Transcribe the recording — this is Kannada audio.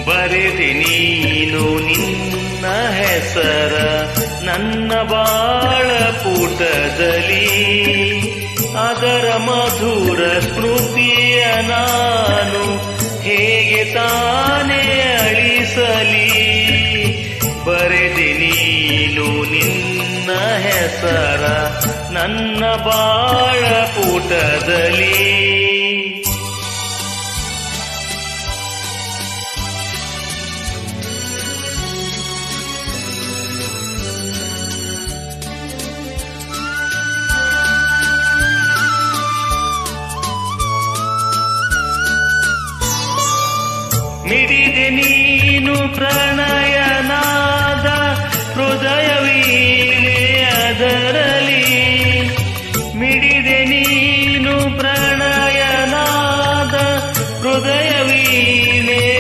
ಬರೆದೆ ನೀನು ನಿನ್ನ ಹೆಸರ ನನ್ನ ಬಾಳ ಪುಟದಲ್ಲಿ, ಅದರ ಮಧುರ ಸ್ಮೃತಿಯ ನಾನು ಹೇಗೆ ತಾನೇ ಅಳಿಸಲಿ. ಬರೆದೆ ನೀನು ನಿನ್ನ ಹೆಸರ ನನ್ನ ಬಾಳ ಪುಟದಲ್ಲಿ. ಮಿಡಿದೆ ನೀನು ಪ್ರಣಯ